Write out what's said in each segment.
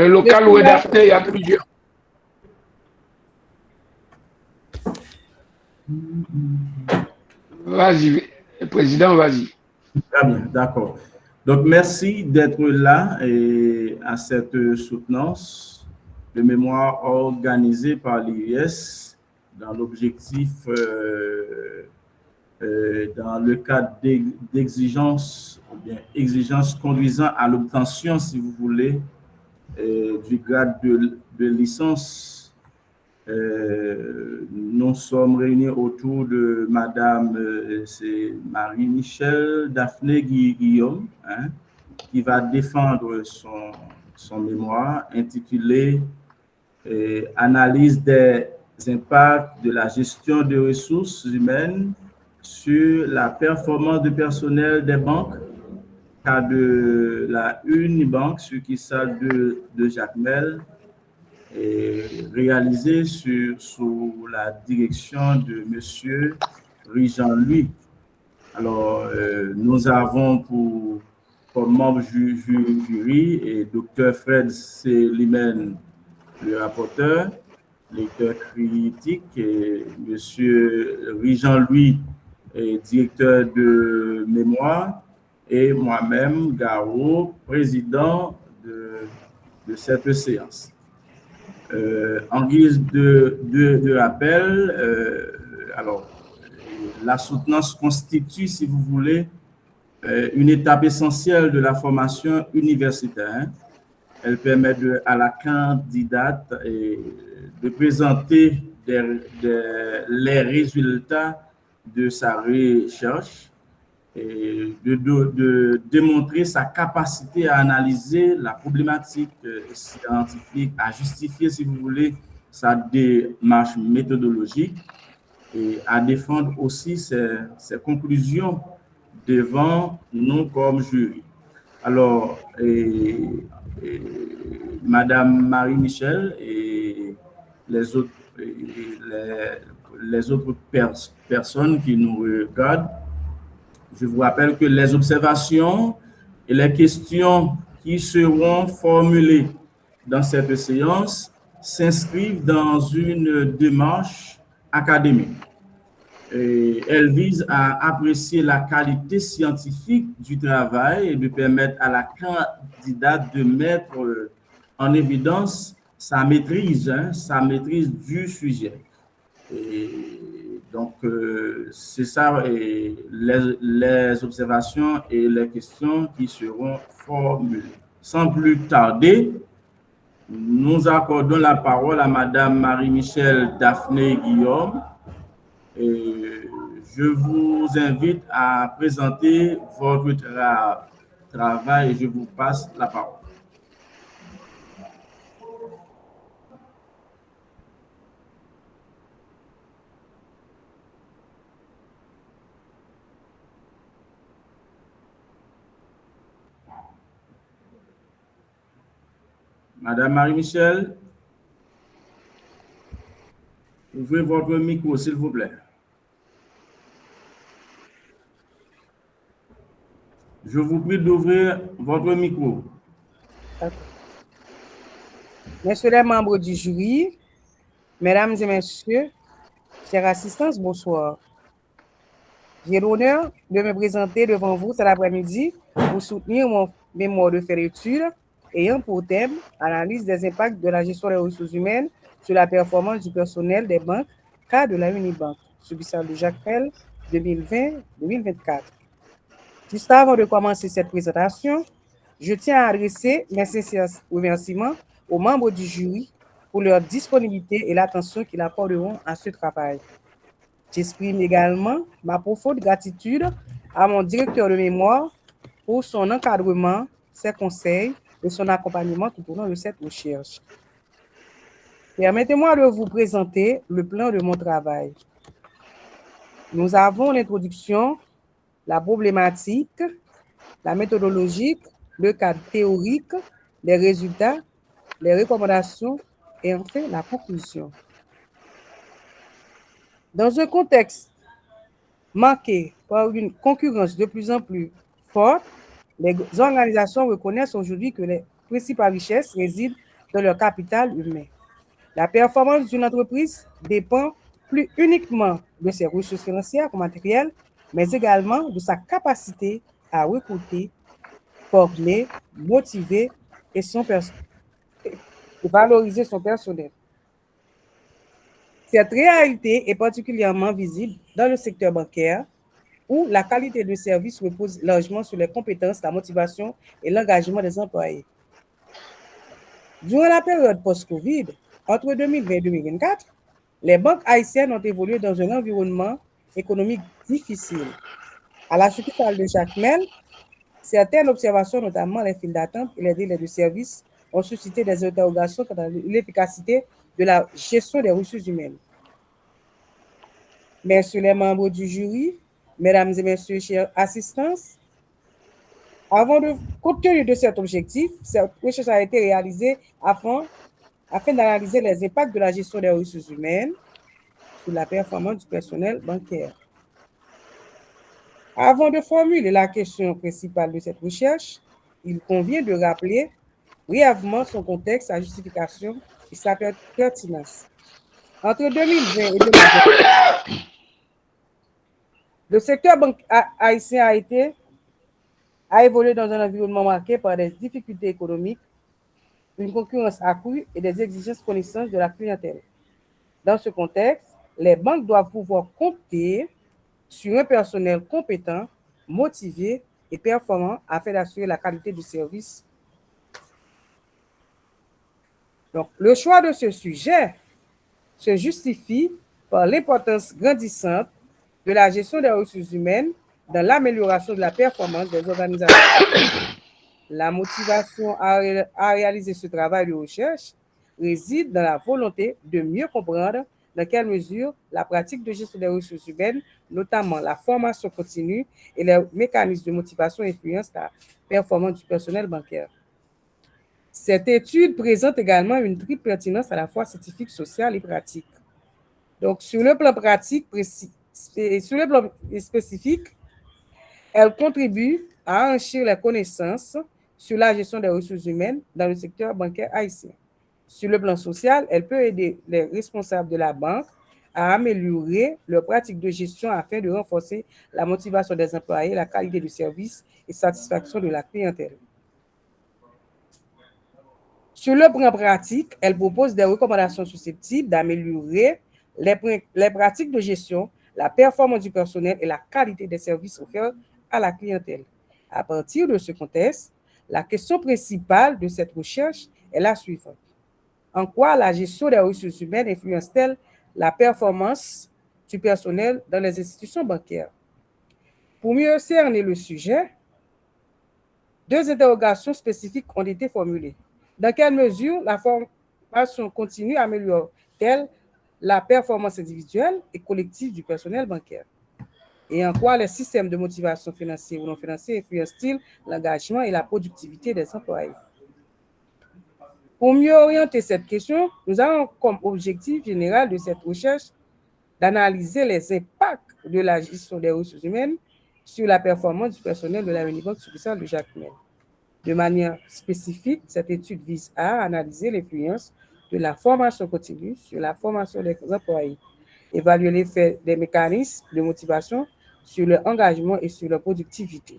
Le local ou Daphné, il y a plusieurs. Vas-y, président, vas-y. Très bien, d'accord. Donc, merci d'être là et à cette soutenance de mémoire organisée par l'IUS dans l'objectif, dans le cadre d'exigences, ou bien exigences conduisant à l'obtention, si vous voulez, du grade de licence. Nous sommes réunis autour de Madame c'est Marie-Michel Daphné Guillaume, hein, qui va défendre son mémoire intitulé Analyse des impacts de la gestion des ressources humaines sur la performance du personnel des banques, cas de la Unibank, succursale de Jacmel, réalisé sous la direction de M. Jean-Louis. Alors, nous avons comme membre jury et Dr. Fred Selimen, le rapporteur, lecteur critique, et M. Jean-Louis, directeur de mémoire, et moi-même, Garo, président de cette séance. En guise de rappel, alors, la soutenance constitue, si vous voulez, une étape essentielle de la formation universitaire. Elle permet à la candidate de présenter les résultats de sa recherche et de démontrer sa capacité à analyser la problématique scientifique, à justifier, si vous voulez, sa démarche méthodologique et à défendre aussi ses conclusions devant nous comme jury. Alors, Madame Marie-Michel et les autres, les autres personnes qui nous regardent, je vous rappelle que les observations et les questions qui seront formulées dans cette séance s'inscrivent dans une démarche académique. Et elle vise à apprécier la qualité scientifique du travail et de permettre à la candidate de mettre en évidence sa maîtrise du sujet. Et donc, c'est ça, les observations et les questions qui seront formulées. Sans plus tarder, nous accordons la parole à Madame Marie-Michel Daphné Guillaume. Et je vous invite à présenter votre travail et je vous passe la parole. Madame Marie-Michel, ouvrez votre micro, s'il vous plaît. Je vous prie d'ouvrir votre micro. Messieurs les membres du jury, mesdames et messieurs, chers assistants, bonsoir. J'ai l'honneur de me présenter devant vous cet après-midi pour soutenir mon mémoire de études ayant pour thème analyse des impacts de la gestion des ressources humaines sur la performance du personnel des banques, cas de la Unibank, succursale de Jacmel 2020-2024. Juste avant de commencer cette présentation, je tiens à adresser mes sincères remerciements aux membres du jury pour leur disponibilité et l'attention qu'ils accorderont à ce travail. J'exprime également ma profonde gratitude à mon directeur de mémoire pour son encadrement, ses conseils et son accompagnement tout au long de cette recherche. Permettez-moi de vous présenter le plan de mon travail. Nous avons l'introduction, la problématique, la méthodologie, le cadre théorique, les résultats, les recommandations et enfin la conclusion. Dans un contexte marqué par une concurrence de plus en plus forte, les organisations reconnaissent aujourd'hui que les principales richesses résident de leur capital humain. La performance d'une entreprise dépend plus uniquement de ses ressources financières ou matérielles, mais également de sa capacité à recruter, former, motiver et valoriser son personnel. Cette réalité est particulièrement visible dans le secteur bancaire, où la qualité de service repose largement sur les compétences, la motivation et l'engagement des employés. Durant la période post-Covid, entre 2020 et 2024, les banques haïtiennes ont évolué dans un environnement économique difficile. À la succursale de Jacmel, certaines observations, notamment les files d'attente et les délais de service, ont suscité des interrogations quant à l'efficacité de la gestion des ressources humaines. Messieurs les membres du jury, mesdames et messieurs, chers assistants, compte tenu de cet objectif, cette recherche a été réalisée afin d'analyser les impacts de la gestion des ressources humaines sur la performance du personnel bancaire. Avant de formuler la question principale de cette recherche, il convient de rappeler brièvement son contexte, sa justification et sa pertinence. Entre 2020 et 2020, le secteur haïtien a évolué dans un environnement marqué par des difficultés économiques, une concurrence accrue et des exigences connaissances de la clientèle. Dans ce contexte, les banques doivent pouvoir compter sur un personnel compétent, motivé et performant afin d'assurer la qualité du service. Donc, le choix de ce sujet se justifie par l'importance grandissante de la gestion des ressources humaines dans l'amélioration de la performance des organisations. La motivation à réaliser ce travail de recherche réside dans la volonté de mieux comprendre dans quelle mesure la pratique de gestion des ressources humaines, notamment la formation continue et les mécanismes de motivation influencent la performance du personnel bancaire. Cette étude présente également une triple pertinence à la fois scientifique, sociale et pratique. Donc, sur le plan pratique et sur le plan spécifique, elle contribue à enrichir les connaissances sur la gestion des ressources humaines dans le secteur bancaire haïtien. Sur le plan social, elle peut aider les responsables de la banque à améliorer leurs pratiques de gestion afin de renforcer la motivation des employés, la qualité du service et satisfaction de la clientèle. Sur le plan pratique, elle propose des recommandations susceptibles d'améliorer les pratiques de gestion, la performance du personnel et la qualité des services offerts à la clientèle. À partir de ce contexte, la question principale de cette recherche est la suivante. En quoi la gestion des ressources humaines influence-t-elle la performance du personnel dans les institutions bancaires? Pour mieux cerner le sujet, deux interrogations spécifiques ont été formulées. Dans quelle mesure la formation continue améliore-t-elle la performance individuelle et collective du personnel bancaire? Et en quoi les systèmes de motivation financière ou non financière influencent-ils l'engagement et la productivité des employés? Pour mieux orienter cette question, nous avons comme objectif général de cette recherche d'analyser les impacts de la gestion des ressources humaines sur la performance du personnel de la Unibank succursale de Jacmel. De manière spécifique, cette étude vise à analyser l'influence de la formation continue sur la formation des employés, évaluer l'effet des mécanismes de motivation sur leur engagement et sur leur productivité.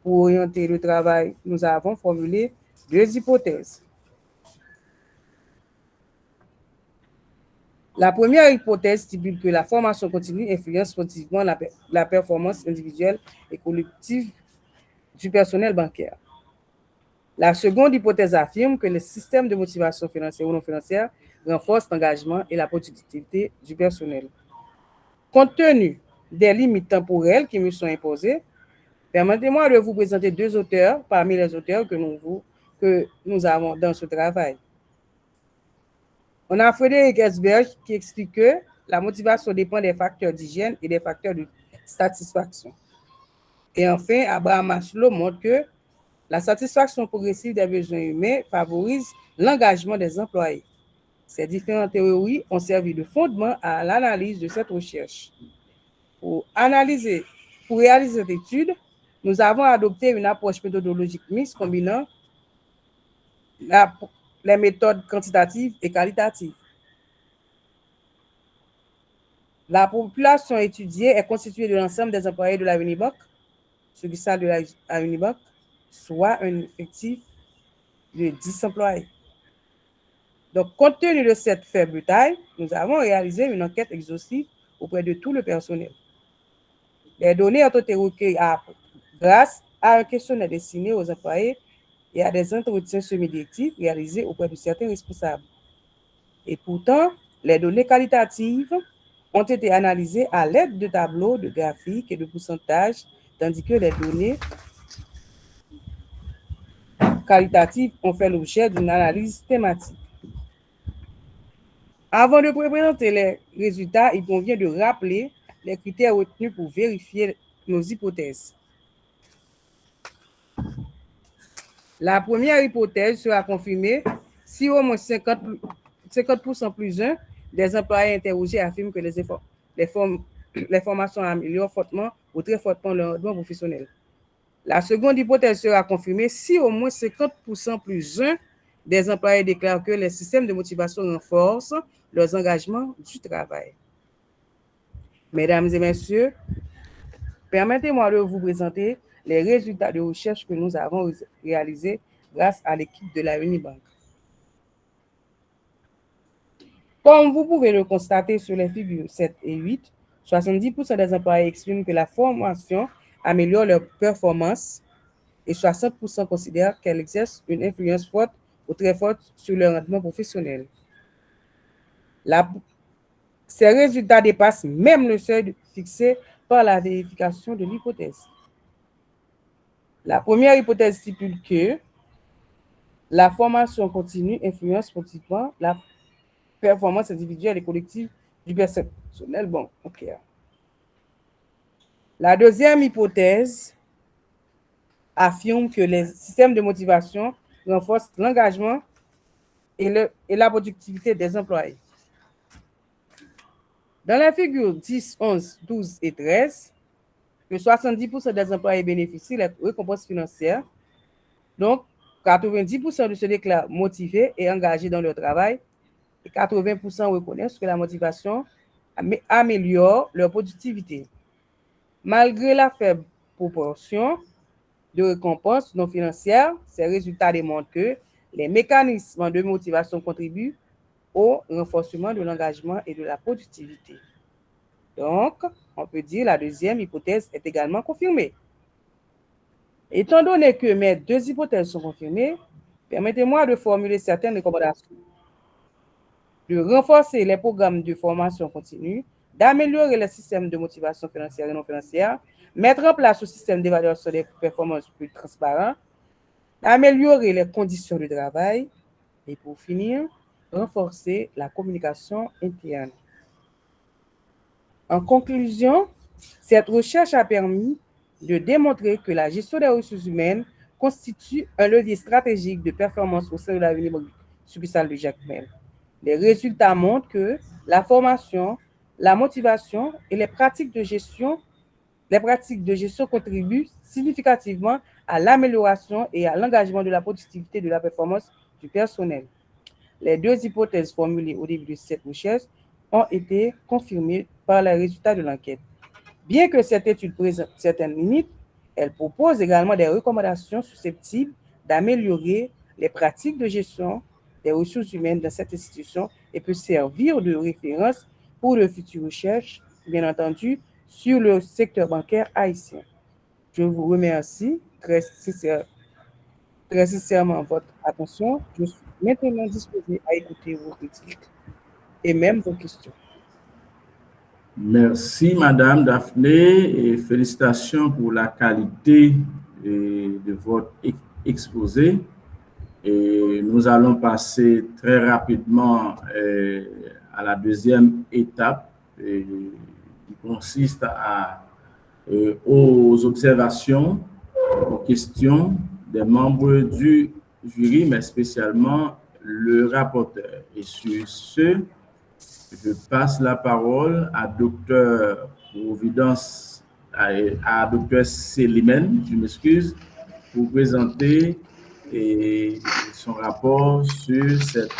Pour orienter le travail, nous avons formulé deux hypothèses. La première hypothèse stipule que la formation continue influence positivement la performance individuelle et collective du personnel bancaire. La seconde hypothèse affirme que les systèmes de motivation financière ou non financière renforcent l'engagement et la productivité du personnel. Compte tenu des limites temporelles qui me sont imposées, permettez-moi de vous présenter deux auteurs parmi les auteurs que nous avons dans ce travail. On a Frédéric Esberg qui explique que la motivation dépend des facteurs d'hygiène et des facteurs de satisfaction. Et enfin, Abraham Maslow montre que la satisfaction progressive des besoins humains favorise l'engagement des employés. Ces différentes théories ont servi de fondement à l'analyse de cette recherche. Pour réaliser cette étude, nous avons adopté une approche méthodologique mixte combinant les méthodes quantitatives et qualitatives. La population étudiée est constituée de l'ensemble des employés de la Unibank, succursale de la Unibank, soit un effectif de 10 employés. Donc, compte tenu de cette faible taille, nous avons réalisé une enquête exhaustive auprès de tout le personnel. Les données ont été recueillies grâce à un questionnaire destiné aux employés et à des entretiens semi-directifs réalisés auprès de certains responsables. Et pourtant, les données qualitatives ont été analysées à l'aide de tableaux de graphiques et de pourcentages, tandis que les données qualitatives ont fait l'objet d'une analyse thématique. Avant de présenter les résultats, il convient de rappeler les critères retenus pour vérifier nos hypothèses. La première hypothèse sera confirmée si au moins 50% plus 1 des employés interrogés affirment que les formations améliorent fortement ou très fortement leur rendement professionnel. La seconde hypothèse sera confirmée si au moins 50% plus 1 des employés déclarent que les systèmes de motivation renforcent leurs engagements du travail. Mesdames et messieurs, permettez-moi de vous présenter les résultats de recherche que nous avons réalisés grâce à l'équipe de la Unibank. Comme vous pouvez le constater sur les figures 7 et 8, 70% des employés expriment que la formation améliore leur performance et 60% considèrent qu'elle exerce une influence forte ou très forte sur leur rendement professionnel. Ces résultats dépassent même le seuil fixé par la vérification de l'hypothèse. La première hypothèse stipule que la formation continue influence positivement la performance individuelle et collective du personnel. Bon, ok. La deuxième hypothèse affirme que les systèmes de motivation renforcent l'engagement et la productivité des employés. Dans les figures 10, 11, 12 et 13, que 70% des employés bénéficient des récompenses financières. Donc, 90% de se déclarent motivés et engagés dans leur travail et 80% reconnaissent que la motivation améliore leur productivité. Malgré la faible proportion de récompenses non financières, ces résultats démontrent que les mécanismes de motivation contribuent au renforcement de l'engagement et de la productivité. Donc, on peut dire que la deuxième hypothèse est également confirmée. Étant donné que mes deux hypothèses sont confirmées, permettez-moi de formuler certaines recommandations. De renforcer les programmes de formation continue, d'améliorer les systèmes de motivation financière et non financière, mettre en place un système d'évaluation des performances plus transparent, améliorer les conditions de travail et pour finir, renforcer la communication interne. En conclusion, cette recherche a permis de démontrer que la gestion des ressources humaines constitue un levier stratégique de performance au sein de la Unibank succursale de Jacmel. Les résultats montrent que la formation, la motivation et les pratiques de gestion contribuent significativement à l'amélioration et à l'engagement de la productivité de la performance du personnel. Les deux hypothèses formulées au début de cette recherche ont été confirmées par les résultats de l'enquête. Bien que cette étude présente certaines limites, elle propose également des recommandations susceptibles d'améliorer les pratiques de gestion des ressources humaines dans cette institution et peut servir de référence pour de futures recherches, bien entendu, sur le secteur bancaire haïtien. Je vous remercie très sincèrement votre attention. Je suis maintenant disposé à écouter vos critiques et même vos questions. Merci, Madame Daphné, et félicitations pour la qualité de votre exposé. Et nous allons passer très rapidement à la deuxième étape qui consiste aux observations, aux questions des membres du jury, mais spécialement le rapporteur. Et sur ce, je passe la parole à Dr. Providence, à Dr. Célimène, je m'excuse, pour présenter et son rapport sur cette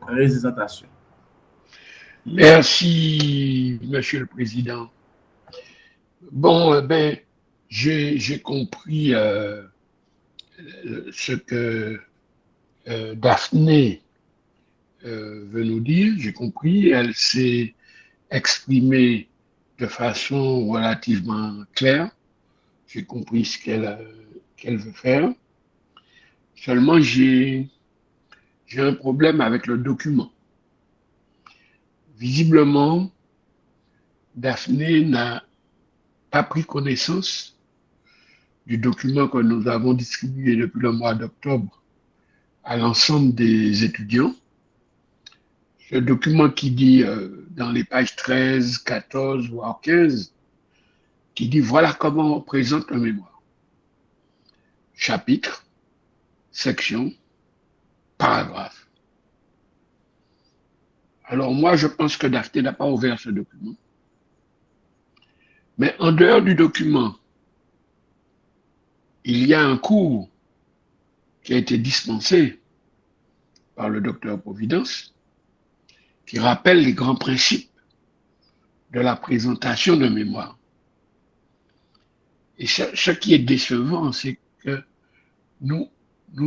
présentation. Merci, Monsieur le Président. Bon, j'ai compris ce que Daphné veut nous dire. J'ai compris. Elle s'est exprimée de façon relativement claire. J'ai compris ce qu'elle veut faire. Seulement, j'ai un problème avec le document. Visiblement, Daphné n'a pas pris connaissance du document que nous avons distribué depuis le mois d'octobre à l'ensemble des étudiants. Ce document qui dit dans les pages 13, 14, voire 15, qui dit voilà comment on présente un mémoire. Chapitre, section, paragraphe. Alors moi, je pense que Daphné n'a pas ouvert ce document. Mais en dehors du document, il y a un cours qui a été dispensé par le docteur Providence, qui rappelle les grands principes de la présentation de mémoire. Et ce qui est décevant, c'est que nous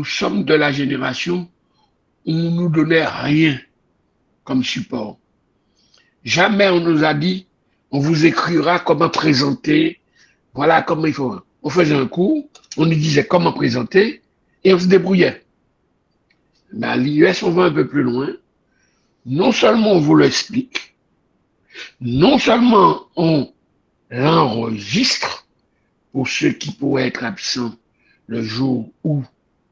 sommes de la génération où on ne nous donnait rien comme support. Jamais on nous a dit, on vous écrira comment présenter, voilà comment il faut. On faisait un cours, on nous disait comment présenter, et on se débrouillait. Mais à l'IUS, on va un peu plus loin. Non seulement on vous l'explique, non seulement on l'enregistre pour ceux qui pourraient être absents le jour où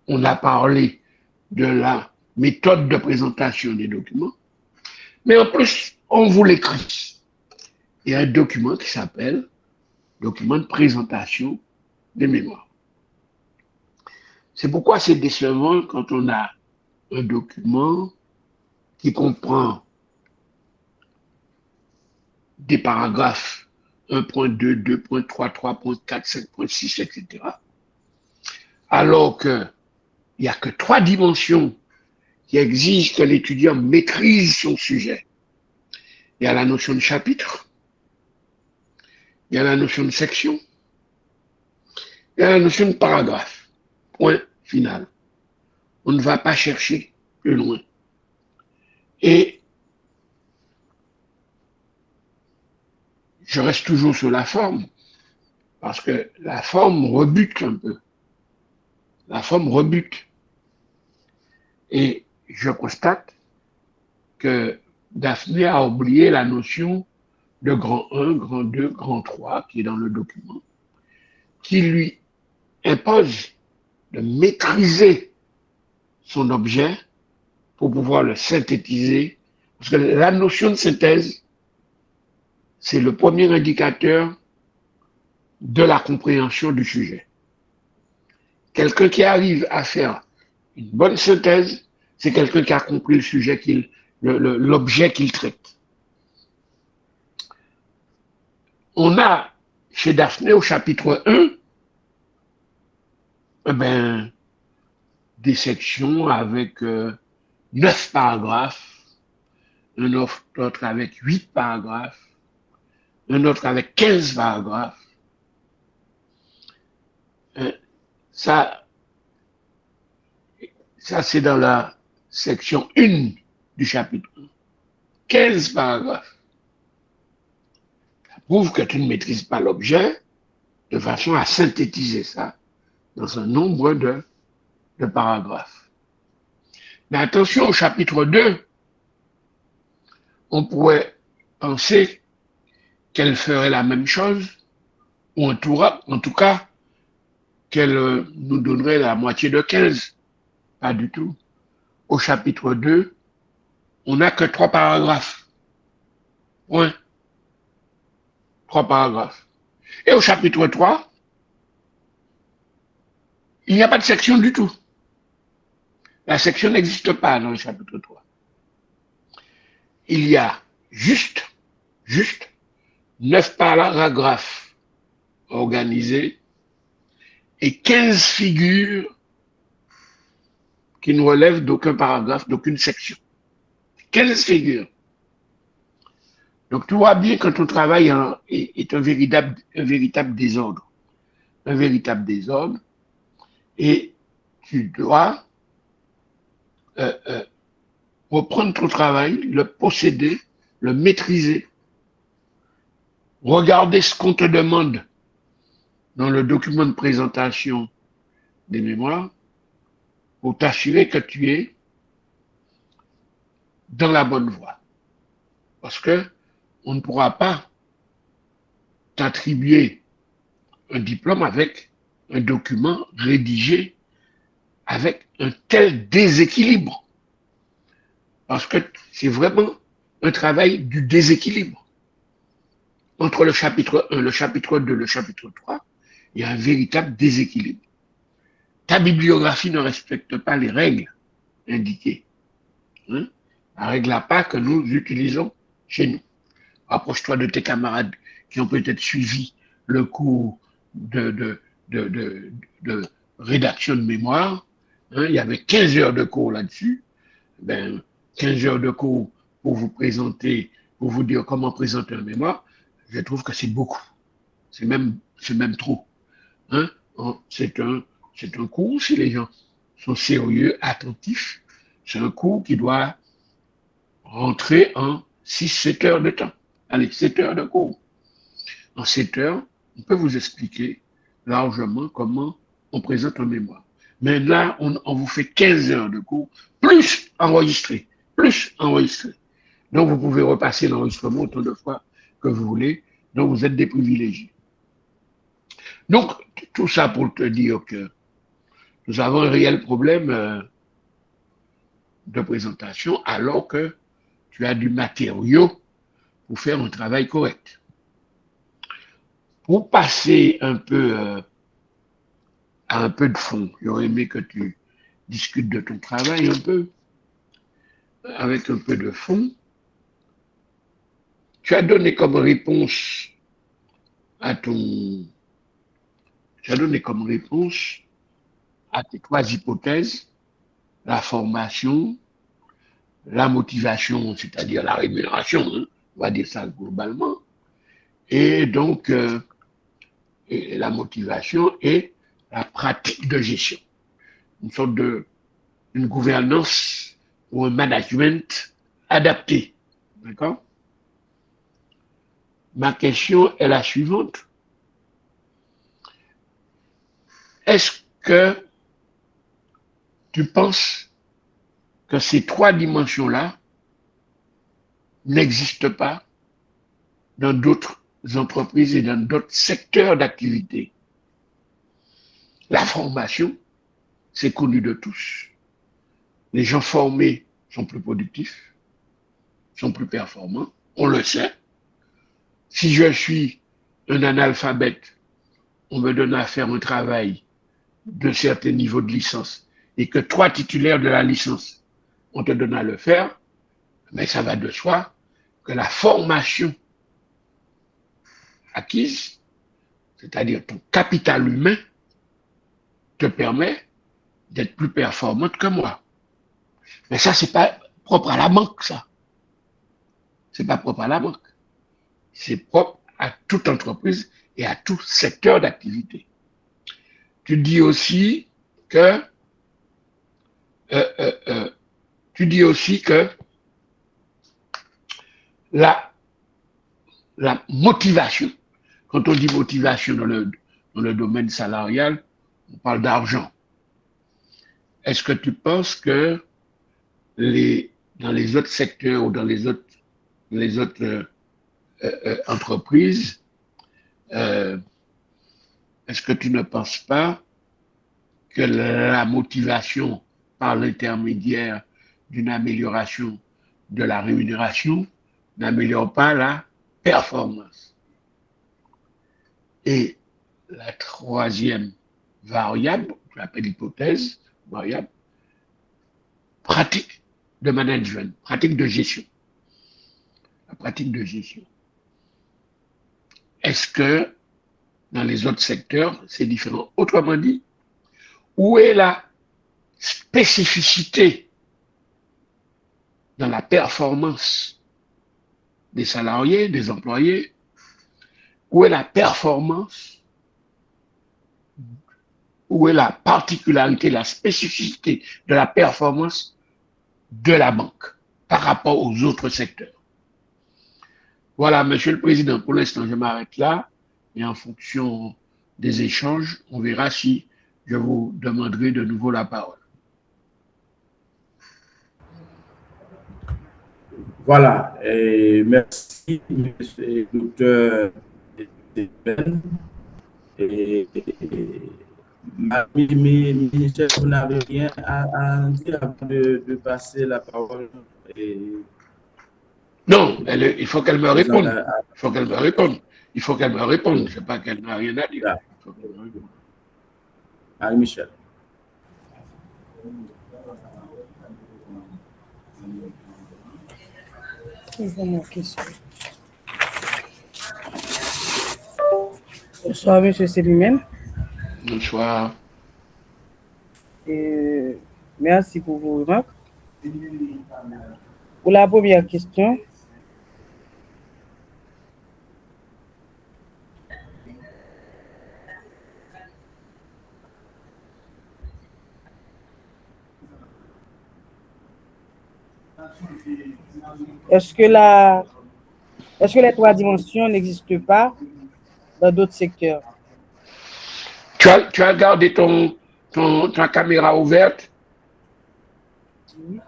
on a parlé de la méthode de présentation des documents, mais en plus, on vous l'écrit. Il y a un document qui s'appelle document de présentation des mémoires. C'est pourquoi c'est décevant quand on a un document qui comprend des paragraphes 1.2, 2.3, 3.4, 5.6, etc. Alors qu'il n'y a que 3 dimensions qui exigent que l'étudiant maîtrise son sujet. Il y a la notion de chapitre, il y a la notion de section, il y a la notion de paragraphe. Point final. On ne va pas chercher plus loin. Et je reste toujours sur la forme, parce que la forme rebute un peu. La forme rebute. Et je constate que Daphné a oublié la notion de grand 1, grand 2, grand 3 qui est dans le document, qui lui impose de maîtriser son objet pour pouvoir le synthétiser. Parce que la notion de synthèse, c'est le premier indicateur de la compréhension du sujet. Quelqu'un qui arrive à faire une bonne synthèse, c'est quelqu'un qui a compris le sujet, l'objet qu'il traite. On a chez Daphné au chapitre 1, des sections avec 9 paragraphes, un autre avec 8 paragraphes, un autre avec 15 paragraphes. Ça c'est dans la section 1 du chapitre 1. 15 paragraphes. Ça prouve que tu ne maîtrises pas l'objet de façon à synthétiser ça dans un nombre de paragraphes. Mais attention, au chapitre 2, on pourrait penser qu'elle ferait la même chose, ou en tout cas, qu'elle nous donnerait la moitié de 15. Pas du tout. Au chapitre 2, on n'a que 3 paragraphes. Point. 3 paragraphes. Et au chapitre 3, il n'y a pas de section du tout. La section n'existe pas dans le chapitre 3. Il y a juste 9 paragraphes organisés et 15 figures qui ne relèvent d'aucun paragraphe, d'aucune section. 15 figures. Donc, tu vois bien que ton travail est un véritable désordre. Un véritable désordre. Et tu dois reprendre ton travail, le posséder, le maîtriser, regarder ce qu'on te demande dans le document de présentation des mémoires pour t'assurer que tu es dans la bonne voie. Parce que on ne pourra pas t'attribuer un diplôme avec un document rédigé avec un tel déséquilibre. Parce que c'est vraiment un travail du déséquilibre. Entre le chapitre 1, le chapitre 2, le chapitre 3, il y a un véritable déséquilibre. Ta bibliographie ne respecte pas les règles indiquées. Hein? La règle à pas que nous utilisons chez nous. Approche-toi de tes camarades qui ont peut-être suivi le cours de rédaction de mémoire. Hein? Il y avait 15 heures de cours là-dessus. 15 heures de cours pour vous présenter, pour vous dire comment présenter un mémoire, je trouve que c'est beaucoup. C'est même trop. Hein? C'est un cours, si les gens sont sérieux, attentifs, c'est un cours qui doit rentrer en 6-7 heures de temps. Allez, 7 heures de cours. En 7 heures, on peut vous expliquer largement comment on présente un mémoire. Mais là, on vous fait 15 heures de cours, plus enregistré. Donc, vous pouvez repasser l'enregistrement autant de fois que vous voulez. Donc, vous êtes des privilégiés. Donc, tout ça pour te dire que nous avons un réel problème de présentation alors que tu as du matériau pour faire un travail correct. Pour passer un peu à un peu de fond, j'aurais aimé que tu discutes de ton travail un peu, avec un peu de fond. Tu as donné comme réponse à tes trois hypothèses, la formation, la motivation, c'est-à-dire la rémunération, hein, on va dire ça globalement, et donc la motivation et la pratique de gestion, une sorte une gouvernance ou un management adapté, d'accord? Ma question est la suivante. Est-ce que tu penses que ces trois dimensions-là n'existent pas dans d'autres entreprises et dans d'autres secteurs d'activité? La formation, c'est connu de tous. Les gens formés sont plus productifs, sont plus performants, on le sait. Si je suis un analphabète, on me donne à faire un travail d'un certain niveau de licence et que trois titulaires de la licence, on te donne à le faire, mais ça va de soi que la formation acquise, c'est-à-dire ton capital humain, te permet d'être plus performante que moi. Mais ça, c'est pas propre à la banque, ça. C'est pas propre à la banque. C'est propre à toute entreprise et à tout secteur d'activité. Tu dis aussi que la motivation, quand on dit motivation dans le domaine salarial, on parle d'argent. Est-ce que tu penses que dans les autres secteurs ou dans les autres entreprises, est-ce que tu ne penses pas que la motivation par l'intermédiaire d'une amélioration de la rémunération n'améliore pas la performance? Et la troisième variable, je l'appelle hypothèse, variable, pratique de management, pratique de gestion. La pratique de gestion. Est-ce que Dans les autres secteurs, c'est différent. Autrement dit, où est la spécificité dans la performance des salariés, des employés? Où est la performance? Où est la particularité, la spécificité de la performance de la banque par rapport aux autres secteurs? Voilà, Monsieur le Président, pour l'instant, je m'arrête là et en fonction des échanges, on verra si je vous demanderai de nouveau la parole. Voilà, et merci, monsieur le docteur. Michel, vous n'avez rien à dire avant de passer la parole. Non, il faut qu'elle me réponde. Il faut qu'elle me réponde. Il faut qu'elle me réponde. Je ne sais pas qu'elle n'a rien à dire. Il faut qu'elle me réponde. Marie-Michel. Bonsoir, M. Célimène. Bonsoir. Merci pour vos remarques. Pour la première question, est-ce que les trois dimensions n'existent pas dans d'autres secteurs? Tu as gardé ta caméra ouverte? Oui.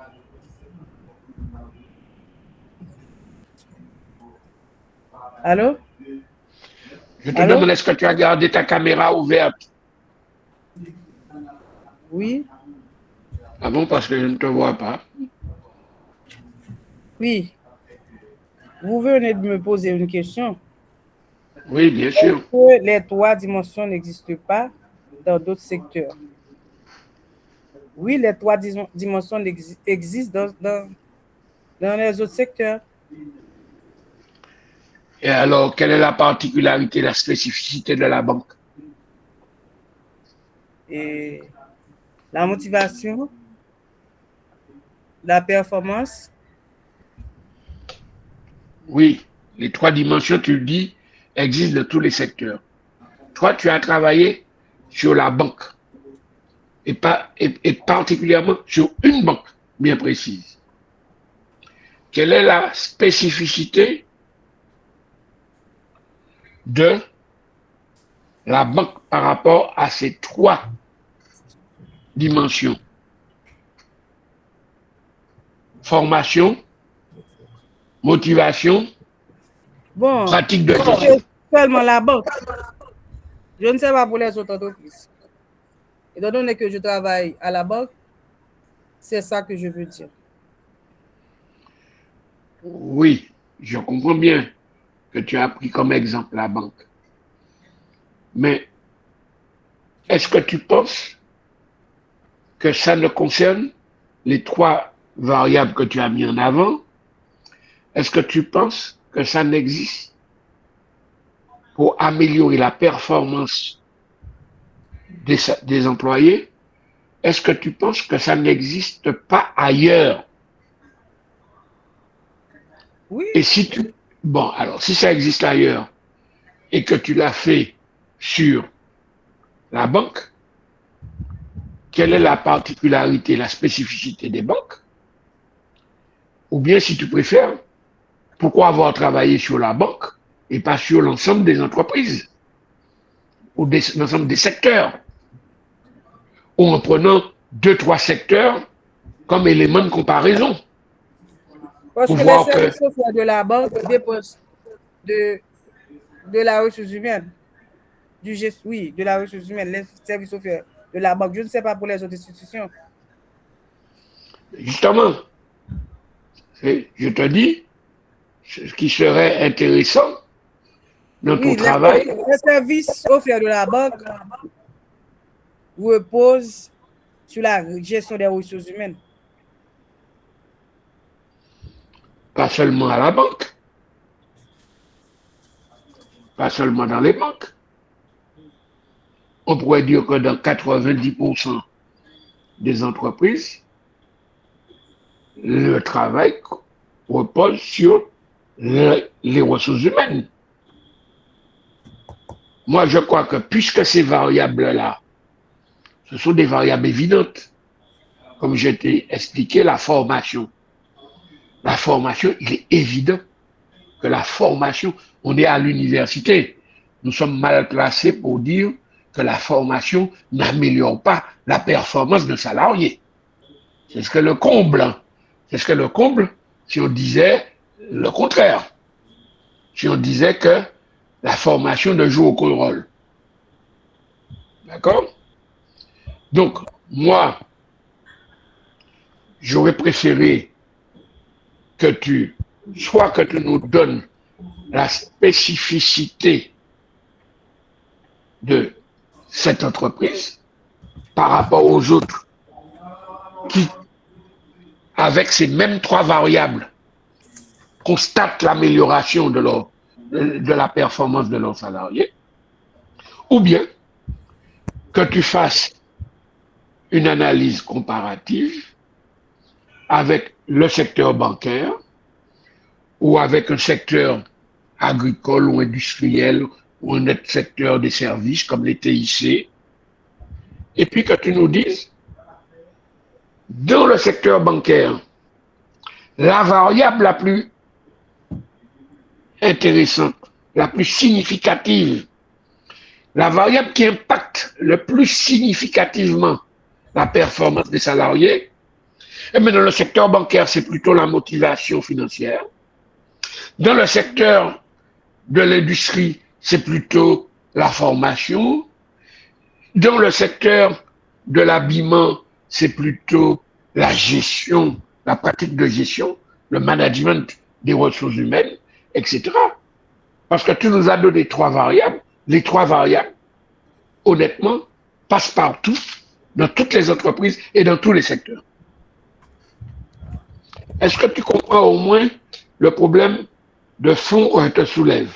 Allô? Je te demande, est-ce que tu as gardé ta caméra ouverte? Oui. Ah bon, parce que je ne te vois pas. Oui. Vous venez de me poser une question. Oui, bien sûr. Est-ce que les trois dimensions n'existent pas dans d'autres secteurs? Oui, les trois dimensions existent dans les autres secteurs. Et alors, quelle est la particularité, la spécificité de la banque? Et la motivation, la performance. Oui, les trois dimensions, tu le dis, existent dans tous les secteurs. Toi, tu as travaillé sur la banque et particulièrement sur une banque bien précise. Quelle est la spécificité de la banque par rapport à ces trois dimensions? Formation, motivation, pratique de gestion. Seulement la banque. Je ne sais pas pour les autres entreprises. Étant donné que je travaille à la banque, c'est ça que je veux dire. Oui, je comprends bien que tu as pris comme exemple la banque. Mais est-ce que tu penses que ça ne concerne les trois variables que tu as mis en avant? Est-ce que tu penses que ça n'existe pour améliorer la performance des employés? Est-ce que tu penses que ça n'existe pas ailleurs? Oui. Et si tu... Bon, alors, si ça existe ailleurs et que tu l'as fait sur la banque, quelle est la particularité, la spécificité des banques? Ou bien, si tu préfères, pourquoi avoir travaillé sur la banque et pas sur l'ensemble des entreprises ou l'ensemble des secteurs? Ou en prenant 2-3 secteurs comme élément de comparaison. Parce que les services sociaux de la banque dépendent de la ressource humaine. De la ressource humaine, les services sociaux de la banque. Je ne sais pas pour les autres institutions. Justement, je te dis, ce qui serait intéressant dans ton travail. Les services offerts de la banque reposent sur la gestion des ressources humaines. Pas seulement à la banque, pas seulement dans les banques. on pourrait dire que dans 90% des entreprises, le travail repose sur les ressources humaines. Moi, je crois que puisque ces variables-là, ce sont des variables évidentes, comme je t'ai expliqué, la formation. La formation, il est évident que la formation, on est à l'université. Nous sommes mal placés pour dire que la formation n'améliore pas la performance de salarié. C'est ce que le comble. C'est ce que le comble si on disait le contraire. Si on disait que la formation ne joue aucun rôle. D'accord? Donc, moi, j'aurais préféré que soit que tu nous donnes la spécificité de cette entreprise par rapport aux autres qui, avec ces mêmes 3 variables, constatent l'amélioration de la performance de leurs salariés, ou bien que tu fasses une analyse comparative avec le secteur bancaire ou avec un secteur agricole ou industriel ou un autre secteur des services comme les TIC, et puis que tu nous dises, dans le secteur bancaire, la variable la plus intéressante, la plus significative, la variable qui impacte le plus significativement la performance des salariés, et bien dans le secteur bancaire, c'est plutôt la motivation financière. Dans le secteur de l'industrie, c'est plutôt la formation. Dans le secteur de l'habillement, c'est plutôt la gestion, la pratique de gestion, le management des ressources humaines, etc. Parce que tu nous as donné 3 variables. Les 3 variables, honnêtement, passent partout, dans toutes les entreprises et dans tous les secteurs. Est-ce que tu comprends au moins le problème de fond qu'on te soulève?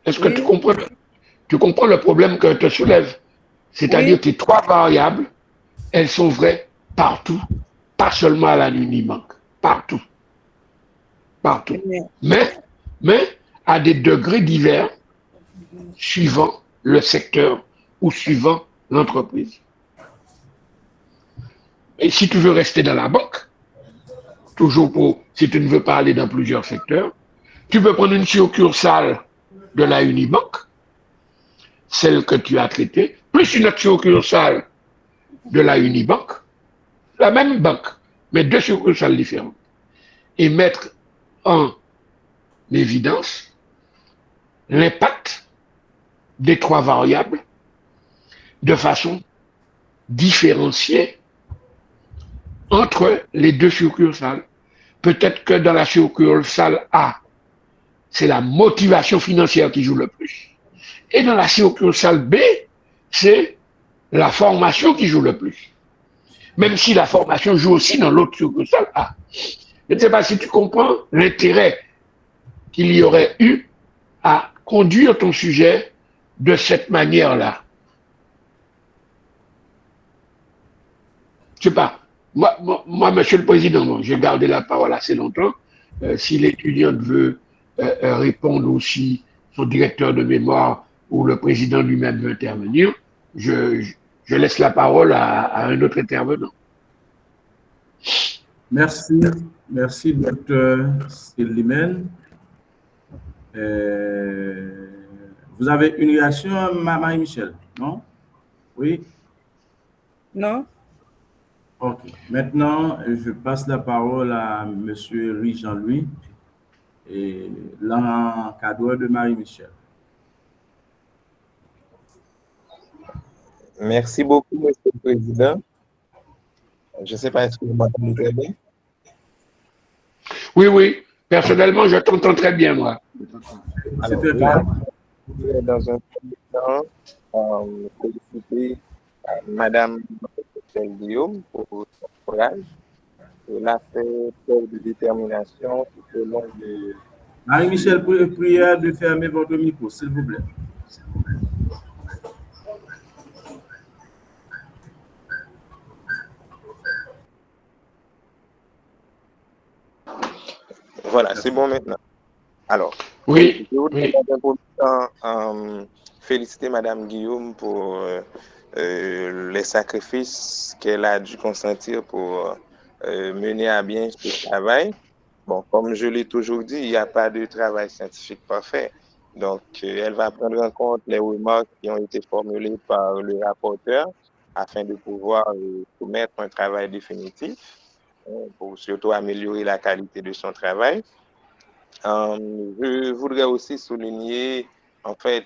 Est-ce que tu comprends le problème que te soulève? C'est-à-dire que les 3 variables, elles sont vraies partout, pas seulement à la Nunibank, partout. Partout. Mais à des degrés divers suivant le secteur ou suivant l'entreprise. Et si tu veux rester dans la banque, toujours si tu ne veux pas aller dans plusieurs secteurs, tu peux prendre une succursale de la Unibank, celle que tu as traitée, plus une autre succursale de la Unibank, la même banque, mais 2 succursales différentes, et mettre en évidence l'impact des 3 variables de façon différenciée entre les 2 succursales. Peut-être que dans la succursale A, c'est la motivation financière qui joue le plus. Et dans la succursale B, c'est la formation qui joue le plus. Même si la formation joue aussi dans l'autre succursale A. Je ne sais pas si tu comprends l'intérêt qu'il y aurait eu à conduire ton sujet de cette manière-là. Je ne sais pas. Moi, Monsieur le Président, j'ai gardé la parole assez longtemps. Si l'étudiante veut répondre ou si son directeur de mémoire ou le président lui-même veut intervenir, je laisse la parole à un autre intervenant. Merci. Merci, Dr. Syllimène. Vous avez une réaction, Marie-Michel, non? Oui? Non? Ok. Maintenant, je passe la parole à M. Louis Jean-Louis, et l'encadreur de Marie-Michel. Merci beaucoup, Monsieur le Président. Je ne sais pas, est-ce que vous m'entendez très bien? Oui. Personnellement, je t'entends très bien, moi. Alors, là, dans un premier temps, féliciter Madame Guillaume pour son courage il a fait preuve de détermination tout au long de... Marie-Michel, prière de fermer votre micro, s'il vous plaît. Voilà, c'est bon maintenant. Alors, Oui, je voudrais oui. féliciter Madame Guillaume pour les sacrifices qu'elle a dû consentir pour mener à bien ce travail. Bon, comme je l'ai toujours dit, il n'y a pas de travail scientifique parfait. Donc, elle va prendre en compte les remarques qui ont été formulées par le rapporteur afin de pouvoir soumettre un travail définitif pour surtout améliorer la qualité de son travail. Je voudrais aussi souligner en fait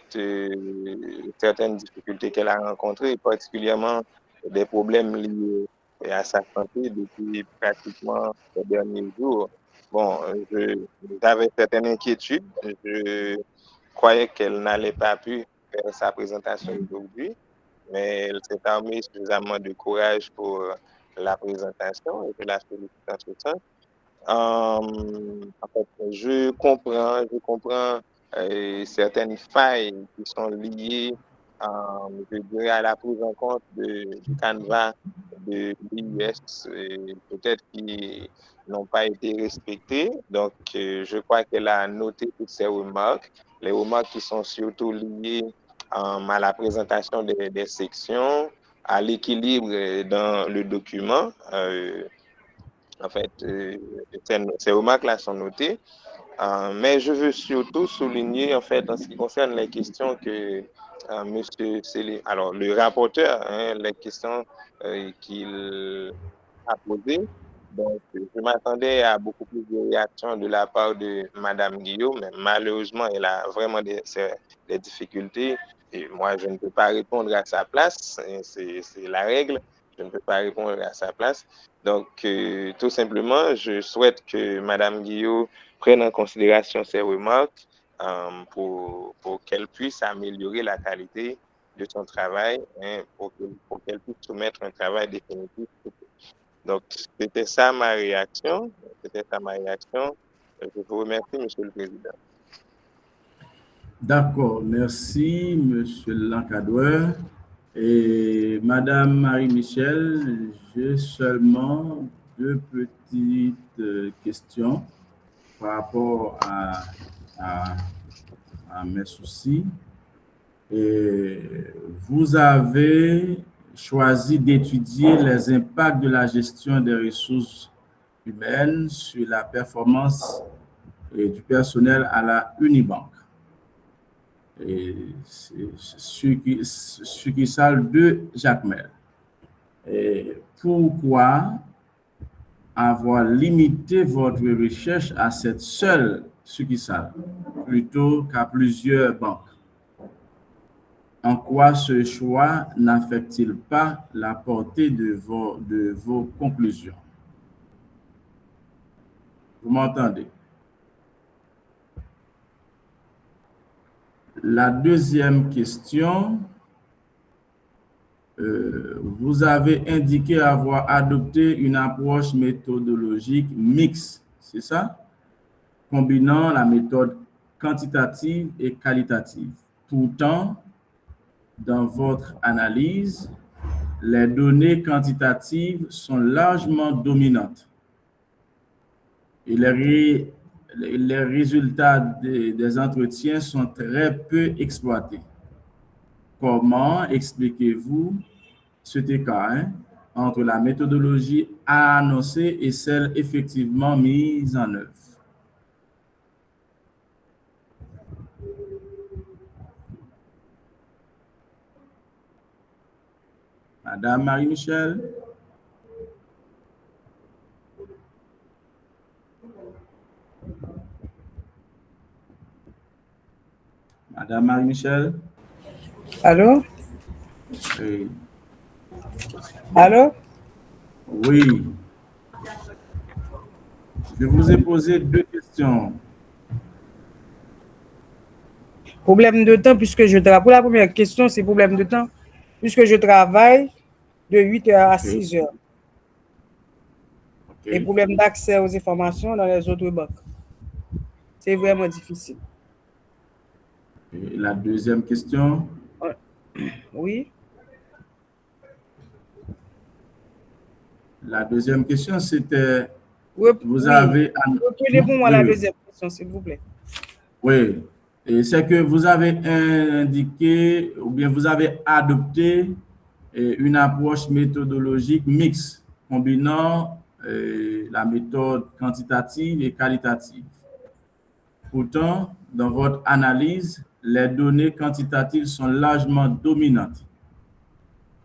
certaines difficultés qu'elle a rencontrées, particulièrement des problèmes liés à sa santé depuis pratiquement les derniers jours. Bon, j'avais certaines inquiétudes. Je croyais qu'elle n'allait pas pu faire sa présentation aujourd'hui, mais elle s'est armée suffisamment de courage pour la présentation et je la félicite en ce sens. En fait, je comprends certaines failles qui sont liées, je dirais, à la prise en compte du canevas de l'IUS, peut-être qui n'ont pas été respectées. Donc, je crois qu'elle a noté toutes ces remarques, les remarques qui sont surtout liées à la présentation des sections, à l'équilibre dans le document. En fait, ces remarques-là sont notées, mais je veux surtout souligner, en fait, en ce qui concerne les questions que Monsieur Céline, alors le rapporteur, hein, les questions qu'il a posées. Donc, je m'attendais à beaucoup plus de réactions de la part de Madame Guillaume, mais malheureusement, elle a vraiment des difficultés. Et moi, je ne peux pas répondre à sa place, c'est la règle. Je ne peux pas répondre à sa place. Donc, tout simplement, je souhaite que Madame Guillaume prenne en considération ces remarques pour qu'elle puisse améliorer la qualité de son travail, hein, pour qu'elle puisse soumettre un travail définitif. Donc, c'était ça ma réaction. Je vous remercie, Monsieur le Président. D'accord, merci, Monsieur l'encadreur. Et Madame Marie-Michel, j'ai seulement deux petites questions par rapport à mes soucis. Et vous avez choisi d'étudier les impacts de la gestion des ressources humaines sur la performance du personnel à la Unibank. Et succursale de Jacmel. Et pourquoi avoir limité votre recherche à cette seule succursale plutôt qu'à plusieurs banques? En quoi ce choix n'affecte-t-il pas la portée de vos conclusions? Vous m'entendez? La deuxième question, vous avez indiqué avoir adopté une approche méthodologique mixte, c'est ça? Combinant la méthode quantitative et qualitative. Pourtant, dans votre analyse, les données quantitatives sont largement dominantes et les résultats des entretiens sont très peu exploités. Comment expliquez-vous cet écart entre la méthodologie annoncée et celle effectivement mise en œuvre? Madame Marie-Michel? Madame Marie-Michel? Allô? Oui. Allô? Oui. Je vous ai posé deux questions. Problème de temps, puisque je travaille. Pour la première question, c'est problème de temps, puisque je travaille de 8h à 6h. et problème d'accès aux informations dans les autres banques. C'est vraiment difficile. Et la deuxième question? Oui. La deuxième question, c'était, vous oui. avez... Répondez-moi à la deuxième question, s'il vous plaît. Oui, et c'est que vous avez indiqué, ou bien vous avez adopté une approche méthodologique mixte, combinant la méthode quantitative et qualitative. Pourtant, dans votre analyse, les données quantitatives sont largement dominantes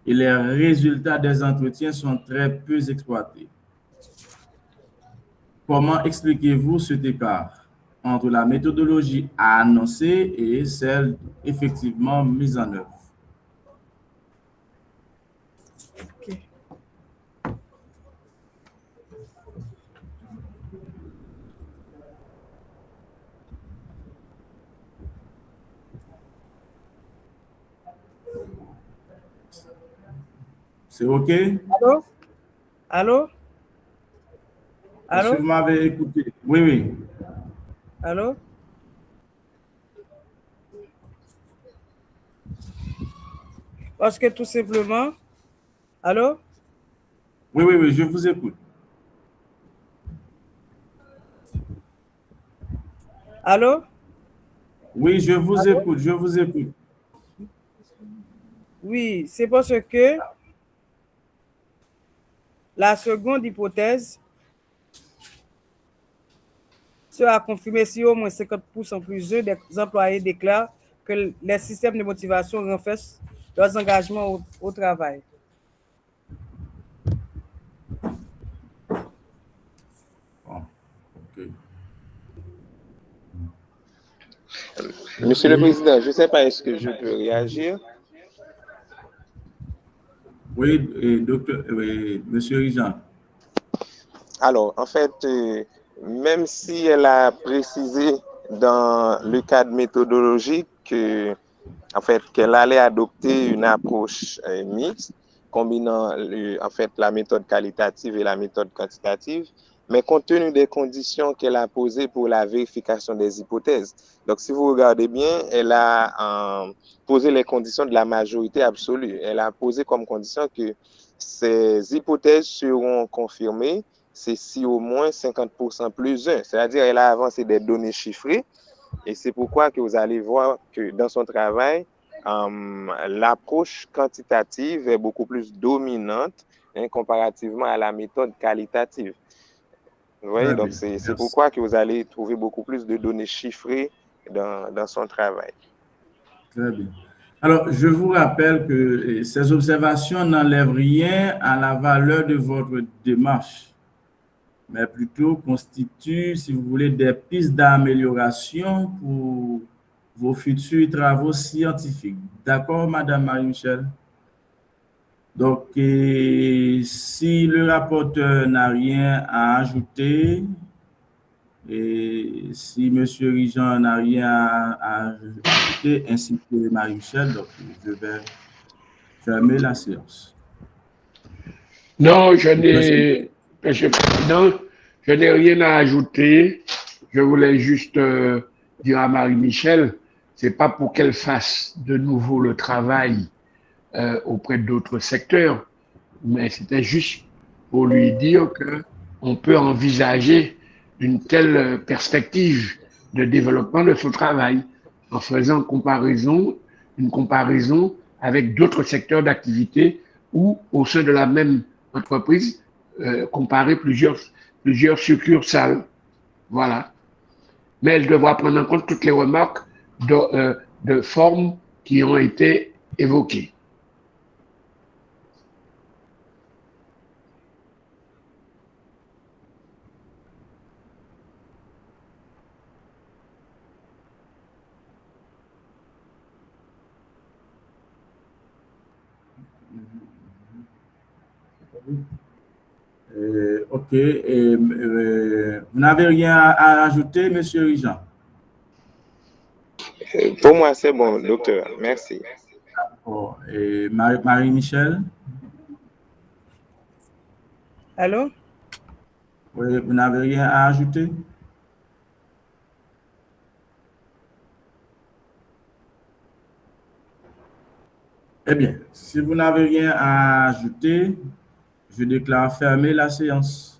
et les résultats des entretiens sont très peu exploités. Comment expliquez-vous cet écart entre la méthodologie annoncée et celle effectivement mise en œuvre? Okay. C'est OK? Allô? Allô? Est-ce que vous m'avez écouté? Oui, oui. Allô? Parce que tout simplement... Allô? Oui, oui, oui, je vous écoute. Allô? Oui, je vous écoute, je vous écoute. Oui, c'est parce que la seconde hypothèse sera confirmée si au moins 50% plus des employés déclarent que les systèmes de motivation renforcent leurs engagements au travail. Okay. Monsieur le Président, je ne sais pas, est-ce que je peux réagir? Oui, docteur, oui, Monsieur Rijan. Alors, en fait, même si elle a précisé dans le cadre méthodologique en fait, qu'elle allait adopter une approche mixte, combinant en fait la méthode qualitative et la méthode quantitative, mais compte tenu des conditions qu'elle a posées pour la vérification des hypothèses. Donc, si vous regardez bien, elle a posé les conditions de la majorité absolue. Elle a posé comme condition que ces hypothèses seront confirmées, c'est si au moins 50% plus 1. C'est-à-dire, elle a avancé des données chiffrées. Et c'est pourquoi que vous allez voir que dans son travail, l'approche quantitative est beaucoup plus dominante comparativement à la méthode qualitative. Vous voyez, donc c'est pourquoi que vous allez trouver beaucoup plus de données chiffrées dans son travail. Très bien. Alors, je vous rappelle que ces observations n'enlèvent rien à la valeur de votre démarche, mais plutôt constituent, si vous voulez, des pistes d'amélioration pour vos futurs travaux scientifiques. D'accord, Madame Marie-Michel? Donc, si le rapporteur n'a rien à ajouter, et si M. Rijan n'a rien à ajouter, ainsi que Marie-Michel, donc je vais fermer la séance. Non, Monsieur le Président, je n'ai rien à ajouter. Je voulais juste dire à Marie-Michel, c'est pas pour qu'elle fasse de nouveau le travail auprès d'autres secteurs, mais c'était juste pour lui dire que on peut envisager une telle perspective de développement de son travail en faisant une comparaison avec d'autres secteurs d'activité ou au sein de la même entreprise, comparer plusieurs succursales. Voilà. Mais elle devra prendre en compte toutes les remarques de forme qui ont été évoquées. OK. Vous n'avez rien à ajouter, M. Rijan? Pour moi, c'est bon, docteur. Merci. D'accord. Et Marie-Michel? Allô? Oui, vous n'avez rien à ajouter? Eh bien, si vous n'avez rien à ajouter, je déclare fermer la séance.